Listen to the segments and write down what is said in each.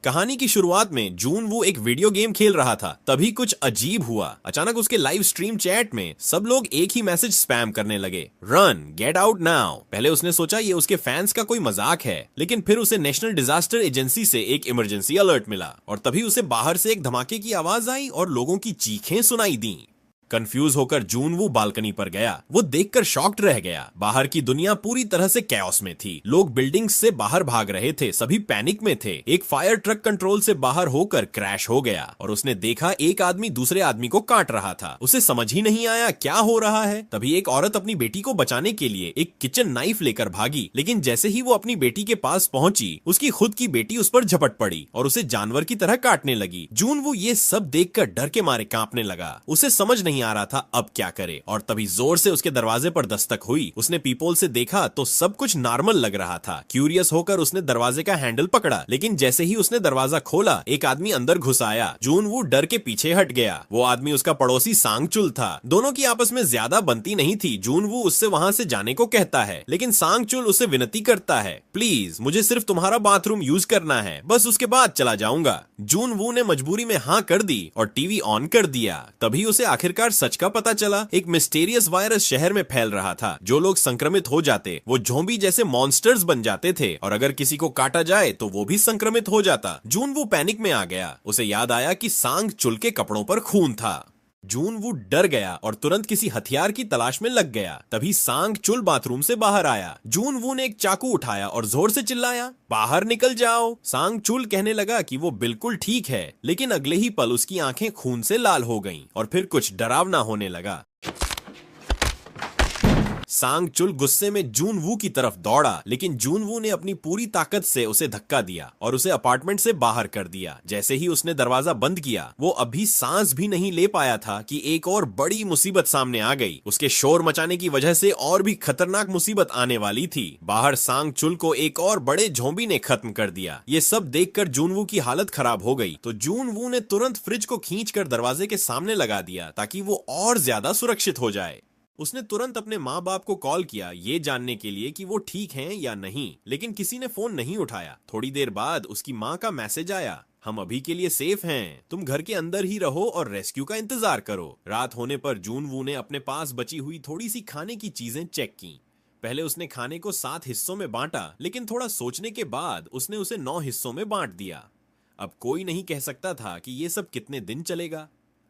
कहानी की शुरुआत में जून वो एक वीडियो गेम खेल रहा था, तभी कुछ अजीब हुआ। अचानक उसके लाइव स्ट्रीम चैट में सब लोग एक ही मैसेज स्पैम करने लगे, रन गेट आउट नाउ। पहले उसने सोचा ये उसके फैंस का कोई मजाक है, लेकिन फिर उसे नेशनल डिजास्टर एजेंसी से एक इमरजेंसी अलर्ट मिला और तभी उसे बाहर से एक धमाके की आवाज आई और लोगों की चीखें सुनाई दी। कंफ्यूज होकर जून वो बालकनी पर गया। वो देखकर शॉक्ड रह गया। बाहर की दुनिया पूरी तरह से कैओस में थी। लोग बिल्डिंग्स से बाहर भाग रहे थे, सभी पैनिक में थे। एक फायर ट्रक कंट्रोल से बाहर होकर क्रैश हो गया और उसने देखा एक आदमी दूसरे आदमी को काट रहा था। उसे समझ ही नहीं आया क्या हो रहा है। तभी एक औरत अपनी बेटी को बचाने के लिए एक किचन नाइफ लेकर भागी, लेकिन जैसे ही वो अपनी बेटी के पास पहुंची, उसकी खुद की बेटी उस पर झपट पड़ी और उसे जानवर की तरह काटने लगी। जून वो ये सब देखकर डर के मारे कांपने लगा। उसे समझ नहीं आ रहा था अब क्या करे, और तभी जोर से उसके दरवाजे पर दस्तक हुई। उसने पीपोल से देखा तो सब कुछ नॉर्मल लग रहा था। क्यूरियस होकर उसने दरवाजे का हैंडल पकड़ा, लेकिन जैसे ही उसने दरवाजा खोला एक आदमी अंदर घुस आया। जून वो डर के पीछे हट गया। वो आदमी उसका पड़ोसी सांगचुल था। दोनों की आपस में ज्यादा बनती नहीं थी। जून वो उससे वहां से जाने को कहता है, लेकिन सांगचुल उसे विनती करता है, प्लीज मुझे सिर्फ तुम्हारा बाथरूम यूज करना है, बस उसके बाद चला जाऊंगा। जून वो ने मजबूरी में हाँ कर दी और टीवी ऑन कर दिया। तभी उसे आखिरकार सच का पता चला। एक मिस्टीरियस वायरस शहर में फैल रहा था। जो लोग संक्रमित हो जाते वो ज़ॉम्बी जैसे मॉन्स्टर्स बन जाते थे, और अगर किसी को काटा जाए तो वो भी संक्रमित हो जाता। जून वो पैनिक में आ गया। उसे याद आया कि सांग चुल के कपड़ों पर खून था। जून वो डर गया और तुरंत किसी हथियार की तलाश में लग गया। तभी सांग चुल बाथरूम से बाहर आया। जून वो ने एक चाकू उठाया और जोर से चिल्लाया, बाहर निकल जाओ। सांग चुल कहने लगा कि वो बिल्कुल ठीक है, लेकिन अगले ही पल उसकी आंखें खून से लाल हो गईं और फिर कुछ डरावना होने लगा। सांग चुल गुस्से में जून वू की तरफ दौड़ा, लेकिन जून वू ने अपनी पूरी ताकत से उसे धक्का दिया और उसे अपार्टमेंट से बाहर कर दिया। जैसे ही उसने दरवाजा बंद किया, वो अभी सांस भी नहीं ले पाया था कि एक और बड़ी मुसीबत सामने आ गई। उसके शोर मचाने की वजह से और भी खतरनाक मुसीबत आने वाली थी। बाहर सांग चुल को एक और बड़े ज़ॉम्बी ने खत्म कर दिया। ये सब देखकर जून वू की हालत खराब हो गई, तो जून वू ने तुरंत फ्रिज को खींचकर दरवाजे के सामने लगा दिया ताकि वो और ज्यादा सुरक्षित हो जाए। उसने तुरंत अपने माँ बाप को कॉल किया ये जानने के लिए कि वो ठीक हैं या नहीं, लेकिन किसी ने फोन नहीं उठाया। थोड़ी देर बाद उसकी माँ का मैसेज आया, हम अभी के लिए सेफ हैं, तुम घर के अंदर ही रहो और रेस्क्यू का इंतजार करो। रात होने पर जून वू ने अपने पास बची हुई थोड़ी सी खाने की चीजें चेक की। पहले उसने खाने को 7 हिस्सों में बांटा, लेकिन थोड़ा सोचने के बाद उसने उसे 9 हिस्सों में बांट दिया। अब कोई नहीं कह सकता था कि ये सब कितने दिन चलेगा।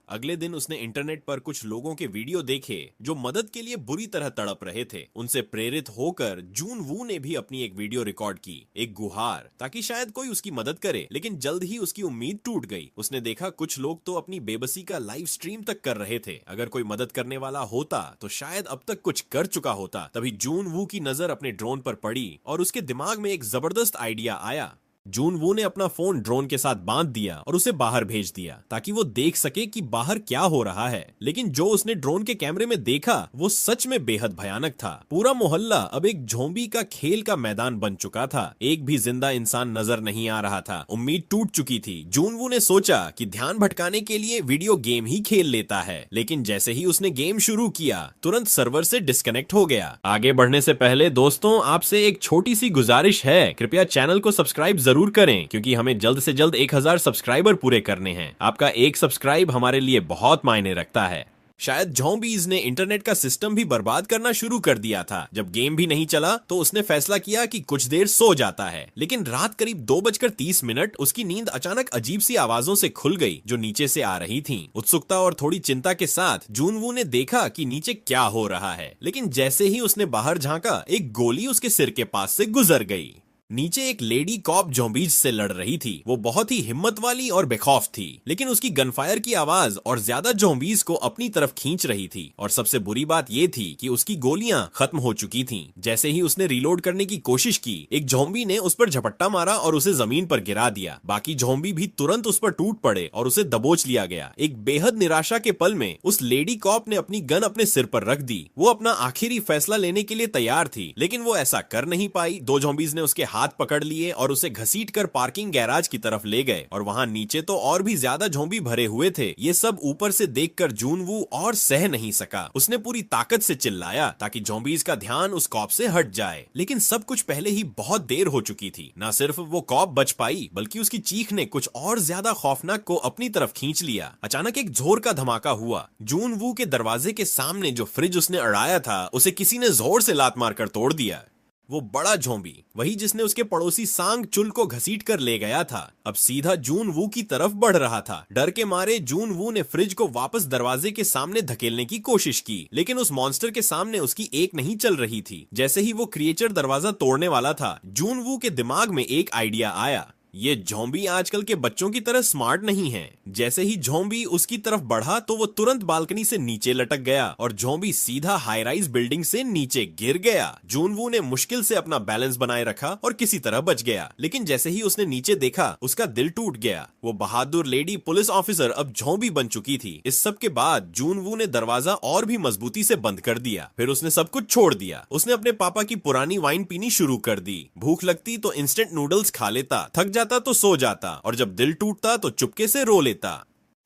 अगले दिन उसने इंटरनेट पर कुछ लोगों के वीडियो देखे जो मदद के लिए बुरी तरह तड़प रहे थे। उनसे प्रेरित होकर जून वू ने भी अपनी एक वीडियो रिकॉर्ड की, एक गुहार, ताकि शायद कोई उसकी मदद करे। लेकिन जल्द ही उसकी उम्मीद टूट गई। उसने देखा कुछ लोग तो अपनी बेबसी का लाइव स्ट्रीम तक कर रहे थे। अगर कोई मदद करने वाला होता तो शायद अब तक कुछ कर चुका होता। तभी जून वू की नजर अपने ड्रोन पर पड़ी और उसके दिमाग में एक जबरदस्त आइडिया आया। जून वू ने अपना फोन ड्रोन के साथ बांध दिया और उसे बाहर भेज दिया ताकि वो देख सके कि बाहर क्या हो रहा है। लेकिन जो उसने ड्रोन के कैमरे में देखा वो सच में बेहद भयानक था। पूरा मोहल्ला अब एक ज़ॉम्बी का खेल का मैदान बन चुका था। एक भी जिंदा इंसान नजर नहीं आ रहा था। उम्मीद टूट चुकी थी। जून वू ने सोचा कि ध्यान भटकाने के लिए वीडियो गेम ही खेल लेता है, लेकिन जैसे ही उसने गेम शुरू किया तुरंत सर्वर से डिस्कनेक्ट हो गया। आगे बढ़ने से पहले दोस्तों आपसे एक छोटी सी गुजारिश है, कृपया चैनल को सब्सक्राइब जरूर करें, क्योंकि हमें जल्द से जल्द 1000 सब्सक्राइबर पूरे करने हैं। आपका एक सब्सक्राइब हमारे लिए बहुत मायने रखता है। शायद ज़ॉम्बीज़ ने इंटरनेट का सिस्टम भी बर्बाद करना शुरू कर दिया था। जब गेम भी नहीं चला तो उसने फैसला किया कि कुछ देर सो जाता है। लेकिन रात करीब 2:30 उसकी नींद अचानक अजीब सी आवाजों से खुल गई जो नीचे से आ रही थीं। उत्सुकता और थोड़ी चिंता के साथ जून वू ने देखा कि नीचे क्या हो रहा है। लेकिन जैसे ही उसने बाहर झांका, एक गोली उसके सिर के पास से गुजर गई। नीचे एक लेडी कॉप ज़ॉम्बीज से लड़ रही थी। वो बहुत ही हिम्मत वाली और बेखौफ थी, लेकिन उसकी गनफायर की आवाज और ज्यादा ज़ॉम्बीज को अपनी तरफ खींच रही थी। और सबसे बुरी बात ये थी कि उसकी गोलियां खत्म हो चुकी थीं। जैसे ही उसने रीलोड करने की कोशिश की, एक ज़ॉम्बी ने उस पर झपट्टा मारा और उसे जमीन पर गिरा दिया। बाकी ज़ॉम्बी भी तुरंत उस पर टूट पड़े और उसे दबोच लिया गया। एक बेहद निराशा के पल में उस लेडी कॉप ने अपनी गन अपने सिर पर रख दी। वो अपना आखिरी फैसला लेने के लिए तैयार थी, लेकिन वो ऐसा कर नहीं पाई। 2 ज़ॉम्बीज ने उसके हाथ पकड़ लिए और उसे घसीट कर पार्किंग गैराज की तरफ ले गए और वहाँ नीचे तो और भी ज्यादा ज़ॉम्बी भरे हुए थे। ये सब ऊपर से देखकर जूनवू और सह नहीं सका। उसने पूरी ताकत से चिल्लाया ताकि ज़ॉम्बीज़ का ध्यान उस कॉप से हट जाए, लेकिन सब कुछ पहले ही बहुत देर हो चुकी थी। न सिर्फ वो कॉप बच पाई बल्कि उसकी चीख ने कुछ और ज्यादा खौफनाक को अपनी तरफ खींच लिया। अचानक एक जोर का धमाका हुआ। जूनवू के दरवाजे के सामने जो फ्रिज उसने अड़ाया था उसे किसी ने जोर से लात मारकर तोड़ दिया। वो बड़ा ज़ॉम्बी, वही जिसने उसके पड़ोसी सांग चुल को घसीट कर ले गया था, अब सीधा जूनवू की तरफ बढ़ रहा था। डर के मारे जूनवू ने फ्रिज को वापस दरवाजे के सामने धकेलने की कोशिश की, लेकिन उस मॉन्स्टर के सामने उसकी एक नहीं चल रही थी। जैसे ही वो क्रिएचर दरवाजा तोड़ने वाला था, जूनवू के दिमाग में एक आइडिया आया। ये ज़ॉम्बी आजकल के बच्चों की तरह स्मार्ट नहीं है। जैसे ही ज़ॉम्बी उसकी तरफ बढ़ा तो वो तुरंत बालकनी से नीचे लटक गया और ज़ॉम्बी सीधा हाई राइज बिल्डिंग से नीचे गिर गया। जूनवू ने मुश्किल से अपना बैलेंस बनाए रखा और किसी तरह बच गया, लेकिन जैसे ही उसने नीचे देखा उसका दिल टूट गया। वो बहादुर लेडी पुलिस ऑफिसर अब ज़ॉम्बी बन चुकी थी। इस सब के बाद जूनवू ने दरवाजा और भी मजबूती से बंद कर दिया। फिर उसने सब कुछ छोड़ दिया। उसने अपने पापा की पुरानी वाइन पीनी शुरू कर दी। भूख लगती तो इंस्टेंट नूडल्स खा लेता, थक जाता तो सो जाता और जब दिल टूटता तो चुपके से रो लेता।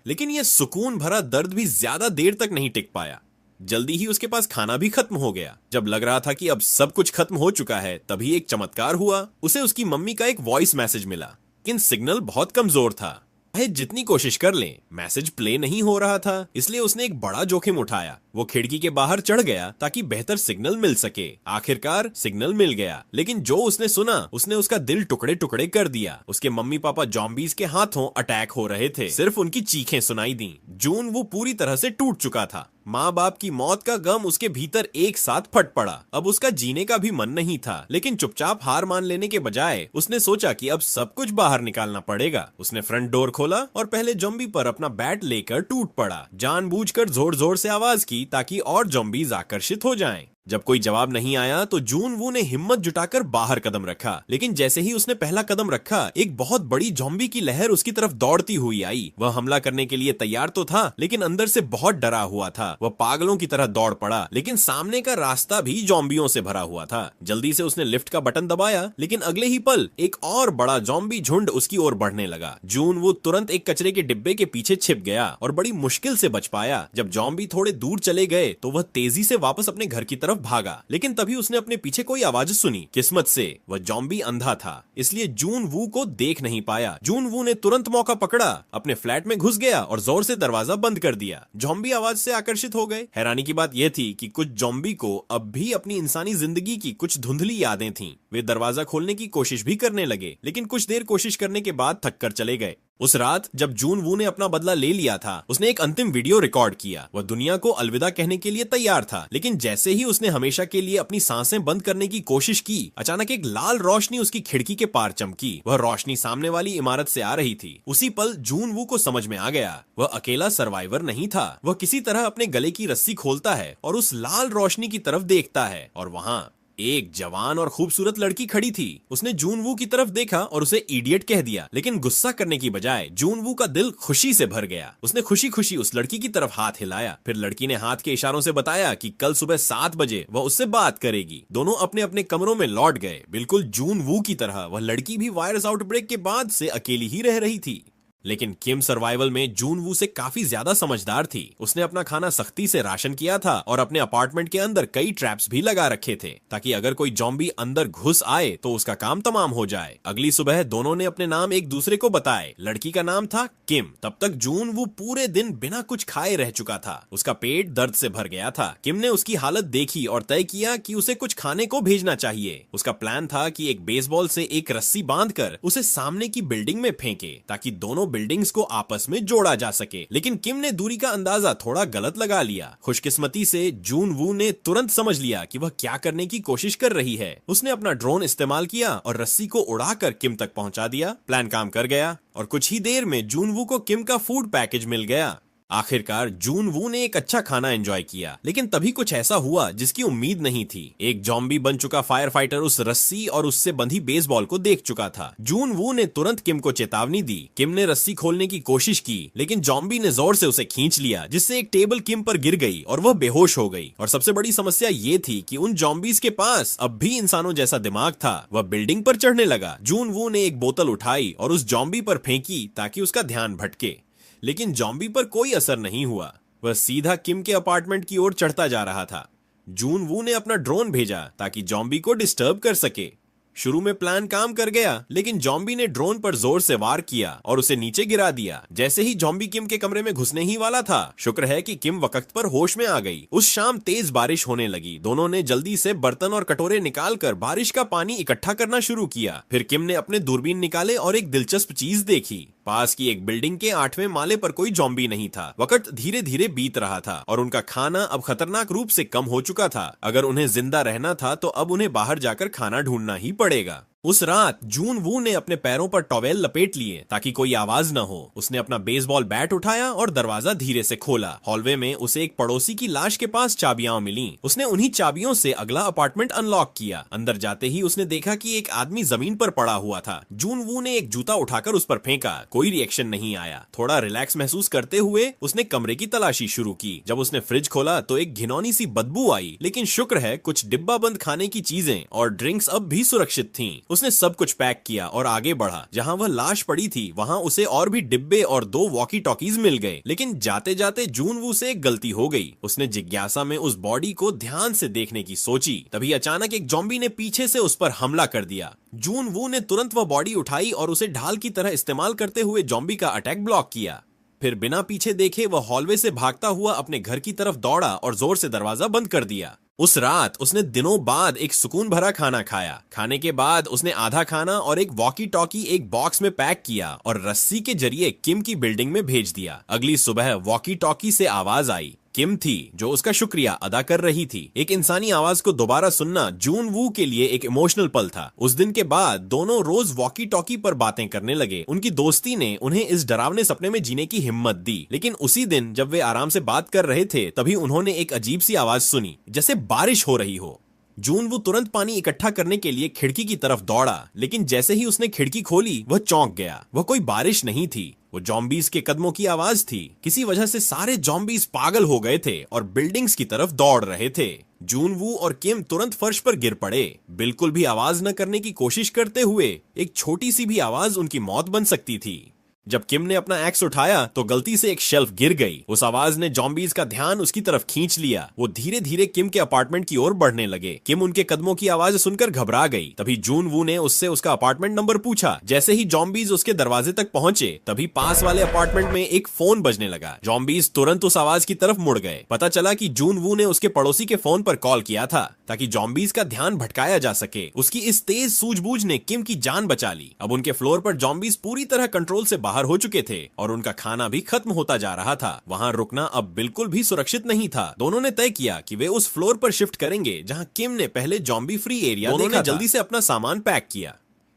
लेकिन यह सुकून भरा दर्द भी ज्यादा देर तक नहीं टिक पाया। जल्दी ही उसके पास खाना भी खत्म हो गया। जब लग रहा था कि अब सब कुछ खत्म हो चुका है, तभी एक चमत्कार हुआ। उसे उसकी मम्मी का एक वॉइस मैसेज मिला, लेकिन सिग्नल बहुत कमजोर था। चाहे जितनी कोशिश कर ले, मैसेज प्ले नहीं हो रहा था। इसलिए उसने एक बड़ा जोखिम उठाया। वो खिड़की के बाहर चढ़ गया ताकि बेहतर सिग्नल मिल सके। आखिरकार सिग्नल मिल गया, लेकिन जो उसने सुना उसने उसका दिल टुकड़े टुकड़े कर दिया। उसके मम्मी पापा ज़ॉम्बीज़ के हाथों अटैक हो रहे थे। सिर्फ उनकी चीखें सुनाई दी। जून वो पूरी तरह से टूट चुका था। माँ बाप की मौत का गम उसके भीतर एक साथ फट पड़ा। अब उसका जीने का भी मन नहीं था, लेकिन चुपचाप हार मान लेने के बजाय उसने सोचा कि अब सब कुछ बाहर निकालना पड़ेगा। उसने फ्रंट डोर खोला और पहले ज़ॉम्बी पर अपना बैट लेकर टूट पड़ा। जानबूझकर जोर जोर से आवाज की ताकि और ज़ॉम्बीज़ आकर्षित हो जाएं। जब कोई जवाब नहीं आया तो जूनवू ने हिम्मत जुटाकर बाहर कदम रखा, लेकिन जैसे ही उसने पहला कदम रखा, एक बहुत बड़ी ज़ॉम्बी की लहर उसकी तरफ दौड़ती हुई आई। वह हमला करने के लिए तैयार तो था, लेकिन अंदर से बहुत डरा हुआ था। वह पागलों की तरह दौड़ पड़ा, लेकिन सामने का रास्ता भी ज़ॉम्बियों से भरा हुआ था। जल्दी से उसने लिफ्ट का बटन दबाया, लेकिन अगले ही पल एक और बड़ा ज़ॉम्बी झुंड उसकी ओर बढ़ने लगा। जूनवू तुरंत एक कचरे के डिब्बे के पीछे छिप गया और बड़ी मुश्किल से बच पाया। जब ज़ॉम्बी थोड़े दूर चले गए तो वह तेजी से वापस अपने घर की तरफ भागा, लेकिन तभी उसने अपने पीछे कोई आवाज सुनी। किस्मत से वह ज़ॉम्बी अंधा था, इसलिए जूनवू को देख नहीं पाया। जूनवू ने तुरंत मौका पकड़ा, अपने फ्लैट में घुस गया और जोर से दरवाजा बंद कर दिया। ज़ॉम्बी आवाज से आकर्षित हो गए। हैरानी की बात यह थी कि कुछ ज़ॉम्बी को अब भी अपनी इंसानी जिंदगी की कुछ धुंधली यादें थीं। वे दरवाजा खोलने की कोशिश भी करने लगे, लेकिन कुछ देर कोशिश करने के बाद थक कर चले गए। उस रात जब जूनवू ने अपना बदला ले लिया था, उसने एक अंतिम वीडियो रिकॉर्ड किया। वह दुनिया को अलविदा कहने के लिए तैयार था, लेकिन जैसे ही उसने हमेशा के लिए अपनी सांसें बंद करने की कोशिश की, अचानक एक लाल रोशनी उसकी खिड़की के पार चमकी। वह रोशनी सामने वाली इमारत से आ रही थी। उसी पल जूनवू को समझ में आ गया, वह अकेला सर्वाइवर नहीं था। वह किसी तरह अपने गले की रस्सी खोलता है और उस लाल रोशनी की तरफ देखता है, और वहां एक जवान और खूबसूरत लड़की खड़ी थी। उसने जूनवू की तरफ देखा और उसे इडियट कह दिया, लेकिन गुस्सा करने की बजाय जूनवू का दिल खुशी से भर गया। उसने खुशी खुशी उस लड़की की तरफ हाथ हिलाया। फिर लड़की ने हाथ के इशारों से बताया कि कल सुबह 7 बजे वह उससे बात करेगी। दोनों अपने अपने कमरों में लौट गए। बिल्कुल जूनवू की तरह वह लड़की भी वायरस आउटब्रेक के बाद से अकेली ही रह रही थी। लेकिन किम सर्वाइवल में जूनवू से काफी ज्यादा समझदार थी। उसने अपना खाना सख्ती से राशन किया था और अपने अपार्टमेंट के अंदर कई ट्रैप्स भी लगा रखे थे, ताकि अगर कोई ज़ॉम्बी अंदर घुस आए तो उसका काम तमाम हो जाए। अगली सुबह दोनों ने अपने नाम एक दूसरे को बताए। लड़की का नाम था किम। तब तक जूनवू पूरे दिन बिना कुछ खाए रह चुका था। उसका पेट दर्द से भर गया था। किम ने उसकी हालत देखी और तय किया कि उसे कुछ खाने को भेजना चाहिए। उसका प्लान था कि एक बेसबॉल से एक रस्सी बांधकर उसे सामने की बिल्डिंग में फेंके, ताकि दोनों बिल्डिंग्स को आपस में जोड़ा जा सके। लेकिन किम ने दूरी का अंदाजा थोड़ा गलत लगा लिया। खुशकिस्मती से जूनवू ने तुरंत समझ लिया कि वह क्या करने की कोशिश कर रही है। उसने अपना ड्रोन इस्तेमाल किया और रस्सी को उड़ाकर किम तक पहुंचा दिया। प्लान काम कर गया और कुछ ही देर में जूनवू को किम का फूड पैकेज मिल गया। आखिरकार जून वू ने एक अच्छा खाना एंजॉय किया, लेकिन तभी कुछ ऐसा हुआ जिसकी उम्मीद नहीं थी। एक जॉम्बी बन चुका फायर फाइटर उस रस्सी और उससे बंधी बेसबॉल को देख चुका था। जून वू ने तुरंत किम को चेतावनी दी। किम ने रस्सी खोलने की कोशिश की, लेकिन जॉम्बी ने जोर से उसे खींच लिया, जिससे एक टेबल किम पर गिर गई और वह बेहोश हो गई। और सबसे बड़ी समस्या ये थी कि उन जॉम्बीज के पास अब भी इंसानों जैसा दिमाग था। वह बिल्डिंग पर चढ़ने लगा। जून वू ने एक बोतल उठाई और उस जॉम्बी पर फेंकी ताकि उसका ध्यान भटके, लेकिन जॉम्बी पर कोई असर नहीं हुआ। वह सीधा किम के अपार्टमेंट की ओर चढ़ता जा रहा था। जून वू ने अपना ड्रोन भेजा ताकि जॉम्बी को डिस्टर्ब कर सके। शुरू में प्लान काम कर गया, लेकिन जॉम्बी ने ड्रोन पर जोर से वार किया और उसे नीचे गिरा दिया। जैसे ही जॉम्बी किम के कमरे में घुसने ही वाला था, शुक्र है कि किम वक्त पर होश में आ गई। उस शाम तेज बारिश होने लगी। दोनों ने जल्दी से बर्तन और कटोरे निकालकर बारिश का पानी इकट्ठा करना शुरू किया। फिर किम ने अपने दूरबीन निकाले और एक दिलचस्प चीज देखी। पास की एक बिल्डिंग के 8वें माले पर कोई जॉम्बी नहीं था। वक्त धीरे धीरे बीत रहा था और उनका खाना अब खतरनाक रूप से कम हो चुका था। अगर उन्हें जिंदा रहना था तो अब उन्हें बाहर जाकर खाना ढूंढना ही पड़ेगा। उस रात जून वू ने अपने पैरों पर टॉवेल लपेट लिए ताकि कोई आवाज न हो। उसने अपना बेसबॉल बैट उठाया और दरवाजा धीरे से खोला। हॉलवे में उसे एक पड़ोसी की लाश के पास चाबियां मिली। उसने उन्हीं चाबियों से अगला अपार्टमेंट अनलॉक किया। अंदर जाते ही उसने देखा कि एक आदमी जमीन पर पड़ा हुआ था। जून वू ने एक जूता उठाकर उस पर फेंका। कोई रिएक्शन नहीं आया। थोड़ा रिलैक्स महसूस करते हुए उसने कमरे की तलाशी शुरू की। जब उसने फ्रिज खोला तो एक घिनौनी सी बदबू आई, लेकिन शुक्र है कुछ डिब्बा बंद खाने की चीजें और ड्रिंक्स अब भी सुरक्षित थीं। उसने सब कुछ पैक किया और आगे बढ़ा। जहां वह लाश पड़ी थी वहां उसे और भी डिब्बे और 2 वॉकी टॉकीज मिल गए, लेकिन जाते जाते जून वू से एक गलती हो गई। उसने जिज्ञासा में उस बॉडी को ध्यान से देखने की सोची। तभी अचानक एक जॉम्बी ने पीछे से उस पर हमला कर दिया। जून वू ने तुरंत वह बॉडी उठाई और उसे ढाल की तरह इस्तेमाल करते हुए जॉम्बी का अटैक ब्लॉक किया। फिर बिना पीछे देखे वह हॉलवे से भागता हुआ अपने घर की तरफ दौड़ा और जोर से दरवाजा बंद कर दिया। उस रात उसने दिनों बाद एक सुकून भरा खाना खाया। खाने के बाद उसने आधा खाना और एक वॉकी टॉकी एक बॉक्स में पैक किया और रस्सी के जरिए किम की बिल्डिंग में भेज दिया। अगली सुबह वॉकी टॉकी से आवाज आई। किम थी जो उसका शुक्रिया अदा कर रही थी। एक इंसानी आवाज को दोबारा सुनना जून वू के लिए एक इमोशनल पल था। उस दिन के बाद दोनों रोज वॉकी टॉकी पर बातें करने लगे। उनकी दोस्ती ने उन्हें इस डरावने सपने में जीने की हिम्मत दी। लेकिन उसी दिन जब वे आराम से बात कर रहे थे तभी उन्होंने एक अजीब सी आवाज सुनी, जैसे बारिश हो रही हो। जून वू तुरंत पानी इकट्ठा करने के लिए खिड़की की तरफ दौड़ा, लेकिन जैसे ही उसने खिड़की खोली वह चौंक गया। वह कोई बारिश नहीं थी, वो जॉम्बीज के कदमों की आवाज थी। किसी वजह से सारे जॉम्बीज पागल हो गए थे और बिल्डिंग्स की तरफ दौड़ रहे थे। जून वू और किम तुरंत फर्श पर गिर पड़े। बिल्कुल भी आवाज न करने की कोशिश करते हुए एक छोटी सी भी आवाज उनकी मौत बन सकती थी। जब किम ने अपना एक्स उठाया तो गलती से एक शेल्फ गिर गई। उस आवाज ने जॉम्बीज का ध्यान उसकी तरफ खींच लिया। वो धीरे धीरे किम के अपार्टमेंट की ओर बढ़ने लगे। किम उनके कदमों की आवाज सुनकर घबरा गई। तभी जून वू ने उससे उसका अपार्टमेंट नंबर पूछा। जैसे ही जॉम्बीज उसके दरवाजे तक पहुंचे तभी पास वाले अपार्टमेंट में एक फोन बजने लगा। जॉम्बीज तुरंत उस आवाज की तरफ मुड़ गए। पता चला कि जून वू ने उसके पड़ोसी के फोन पर कॉल किया था ताकि जॉम्बीज का ध्यान भटकाया जा सके। उसकी इस तेज सूझबूझ ने किम की जान बचा ली। अब उनके फ्लोर पर जॉम्बीज पूरी तरह कंट्रोल से बाहर हो चुके थे और उनका खाना भी खत्म होता जा रहा था। वहां रुकना अब बिल्कुल भी सुरक्षित नहीं था। दोनों ने तय किया कि वे उस फ्लोर पर शिफ्ट करेंगे जहां किम ने पहले जॉम्बी फ्री एरिया देखा था। दोनों ने जल्दी से अपना सामान पैक किया।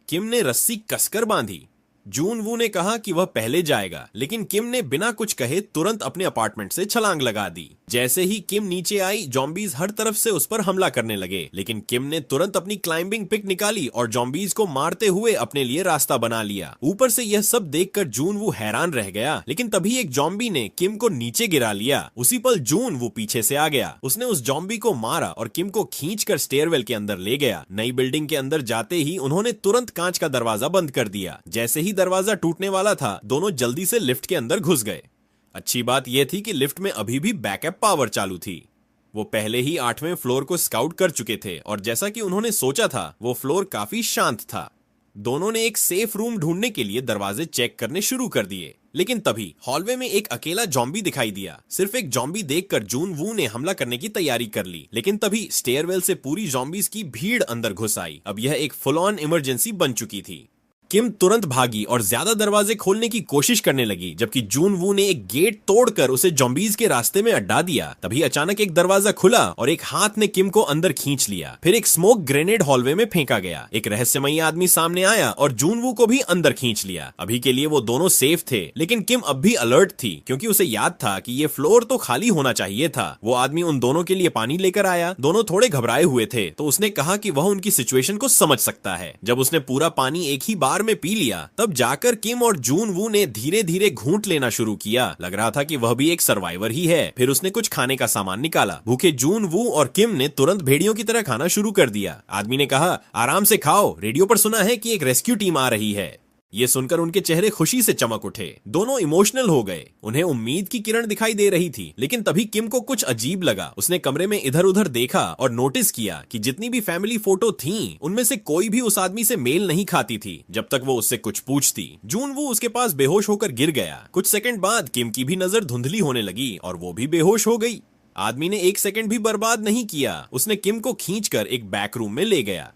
किम ने रस्सी कसकर बांधी। जून वू ने कहा कि वह पहले जाएगा, लेकिन किम ने बिना कुछ कहे तुरंत अपने अपार्टमेंट से छलांग लगा दी। जैसे ही किम नीचे आई जॉम्बीज हर तरफ से उस पर हमला करने लगे, लेकिन किम ने तुरंत अपनी क्लाइंबिंग पिक निकाली और जॉम्बीज को मारते हुए अपने लिए रास्ता बना लिया। ऊपर से यह सब देखकर जून वू हैरान रह गया, लेकिन तभी एक जॉम्बी ने किम को नीचे गिरा लिया। उसी पल जून वू पीछे से आ गया। उसने उस जॉम्बी को मारा और किम को खींचकर स्टेयरवेल के अंदर ले गया। नई बिल्डिंग के अंदर जाते ही उन्होंने तुरंत कांच का दरवाजा बंद कर दिया। जैसे ही दरवाजा टूटने वाला था दोनों जल्दी से लिफ्ट के अंदर घुस गए। अच्छी बात यह थी कि लिफ्ट में अभी भी बैकअप पावर चालू थी। वो पहले ही 8वें फ्लोर को स्काउट कर चुके थे और जैसा कि उन्होंने सोचा था वो फ्लोर काफी शांत था। दोनों ने एक सेफ रूम ढूंढने के लिए दरवाजे चेक करने शुरू कर दिए, लेकिन तभी हॉलवे में एक अकेला जॉम्बी दिखाई दिया। सिर्फ एक जॉम्बी देखकर जून वू ने हमला करने की तैयारी कर ली, लेकिन तभी स्टेयरवेल से पूरी जॉम्बीज की भीड़ अंदर घुस आई। अब यह एक फुल ऑन इमरजेंसी बन चुकी थी। किम तुरंत भागी और ज्यादा दरवाजे खोलने की कोशिश करने लगी, जबकि जून वू ने एक गेट तोड़कर उसे जॉम्बीज के रास्ते में अड्डा दिया। तभी अचानक एक दरवाजा खुला और एक हाथ ने किम को अंदर खींच लिया। फिर एक स्मोक ग्रेनेड हॉलवे में फेंका गया। एक रहस्यमयी आदमी सामने आया और जून वू को भी अंदर खींच लिया। अभी के लिए वो दोनों सेफ थे, लेकिन किम अब भी अलर्ट थी, क्योंकि उसे याद था कि ये फ्लोर तो खाली होना चाहिए था। वो आदमी उन दोनों के लिए पानी लेकर आया। दोनों थोड़े घबराए हुए थे, तो उसने कहा कि वह उनकी सिचुएशन को समझ सकता है। जब उसने पूरा पानी एक ही बार में पी लिया, तब जाकर किम और जून वू ने धीरे धीरे घूंट लेना शुरू किया। लग रहा था कि वह भी एक सर्वाइवर ही है। फिर उसने कुछ खाने का सामान निकाला। भूखे जून वू और किम ने तुरंत भेड़ियों की तरह खाना शुरू कर दिया। आदमी ने कहा, आराम से खाओ, रेडियो पर सुना है कि एक रेस्क्यू टीम आ रही है। ये सुनकर उनके चेहरे खुशी से चमक उठे। दोनों इमोशनल हो गए। उन्हें उम्मीद की किरण दिखाई दे रही थी। लेकिन तभी किम को कुछ अजीब लगा। उसने कमरे में इधर उधर देखा और नोटिस किया कि जितनी भी फैमिली फोटो थीं, उनमें से कोई भी उस आदमी से मेल नहीं खाती थी जब तक वो उससे कुछ पूछती। जून वू उसके पास बेहोश होकर गिर गया। कुछ सेकंड बाद किम की भी नजर धुंधली होने लगी और वो भी बेहोश हो गई। आदमी ने एक सेकंड भी बर्बाद नहीं किया। उसने किम को खींचकर एक बैक रूम में ले गया।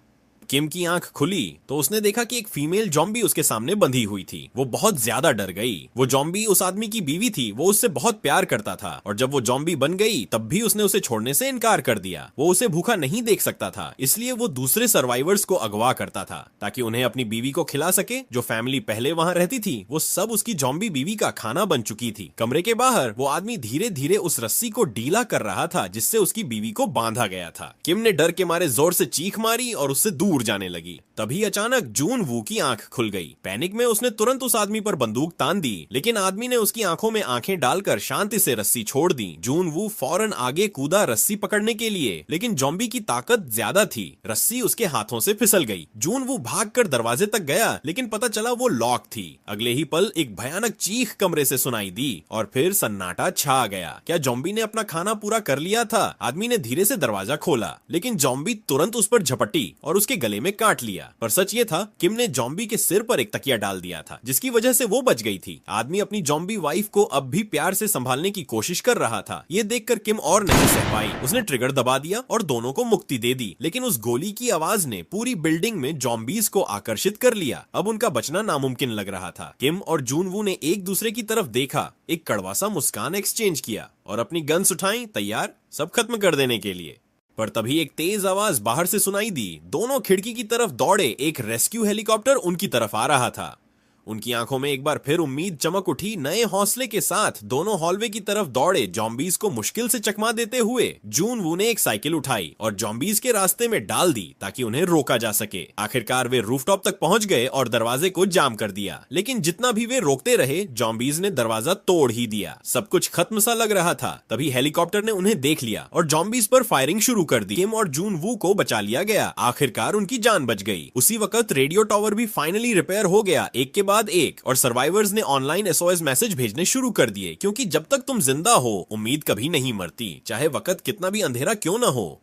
किम की आंख खुली तो उसने देखा कि एक फीमेल जॉम्बी उसके सामने बंधी हुई थी। वो बहुत ज्यादा डर गई। वो जॉम्बी उस आदमी की बीवी थी। वो उससे बहुत प्यार करता था और जब वो जॉम्बी बन गई तब भी उसने उसे छोड़ने से इनकार कर दिया। वो उसे भूखा नहीं देख सकता था, इसलिए वो दूसरे सर्वाइवर्स को अगवा करता था ताकि उन्हें अपनी बीवी को खिला सके। जो फैमिली पहले वहां रहती थी, वो सब उसकी जॉम्बी बीवी का खाना बन चुकी थी। कमरे के बाहर वो आदमी धीरे धीरे उस रस्सी को ढीला कर रहा था जिससे उसकी बीवी को बांधा गया था। किम ने डर के मारे जोर से चीख मारी और उससे दूर जाने लगी। तभी अचानक जून वू की आंख खुल गई। पैनिक में उसने तुरंत उस आदमी पर बंदूक तान दी, लेकिन आदमी ने उसकी आंखों में आंखें डालकर शांति से रस्सी छोड़ दी। जून वू फौरन आगे कूदा रस्सी पकड़ने के लिए, लेकिन जॉम्बी की ताकत ज्यादा थी। रस्सी उसके हाथों से फिसल गई। जून वू भागकर दरवाजे तक गया, लेकिन पता चला वो लॉक थी। अगले ही पल एक भयानक चीख कमरे से सुनाई दी और फिर सन्नाटा छा गया। क्या जॉम्बी ने अपना खाना पूरा कर लिया था? आदमी ने धीरे से दरवाजा खोला, लेकिन जॉम्बी तुरंत उस पर झपटी और उसके गले में काट लिया। पर सच ये था, किम ने जॉम्बी के सिर पर एक तकिया डाल दिया था, जिसकी वजह से वो बच गई थी। आदमी अपनी जॉम्बी वाइफ को अब भी प्यार से संभालने की कोशिश कर रहा था। ये देखकर किम और नहीं सह पाई। उसने ट्रिगर दबा दिया और दोनों को मुक्ति दे दी, लेकिन उस गोली की आवाज ने पूरी बिल्डिंग में जॉम्बीज को आकर्षित कर लिया। अब उनका बचना नामुमकिन लग रहा था। किम और जून वू ने एक दूसरे की तरफ देखा, एक कड़वा सा मुस्कान एक्सचेंज किया और अपनी गन्स उठाई, तैयार सब खत्म कर देने के लिए। पर तभी एक तेज आवाज बाहर से सुनाई दी। दोनों खिड़की की तरफ दौड़े। एक रेस्क्यू हेलीकॉप्टर उनकी तरफ आ रहा था। उनकी आंखों में एक बार फिर उम्मीद चमक उठी। नए हौसले के साथ दोनों हॉलवे की तरफ दौड़े, जॉम्बीज को मुश्किल से चकमा देते हुए। जून वू ने एक साइकिल उठाई और जॉम्बीज के रास्ते में डाल दी ताकि उन्हें रोका जा सके। आखिरकार वे रूफटॉप तक पहुंच गए और दरवाजे को जाम कर दिया, लेकिन जितना भी वे रोकते रहे, जॉम्बीज ने दरवाजा तोड़ ही दिया। सब कुछ खत्म सा लग रहा था। तभी हेलीकॉप्टर ने उन्हें देख लिया और जॉम्बीज पर फायरिंग शुरू कर दी। किम और जून वू को बचा लिया गया। आखिरकार उनकी जान बच गई। उसी वक्त रेडियो टावर भी फाइनली रिपेयर हो गया, एक के बाद एक, और सर्वाइवर्स ने ऑनलाइन एसओएस मैसेज भेजने शुरू कर दिए, क्योंकि जब तक तुम जिंदा हो, उम्मीद कभी नहीं मरती, चाहे वक्त कितना भी अंधेरा क्यों न हो।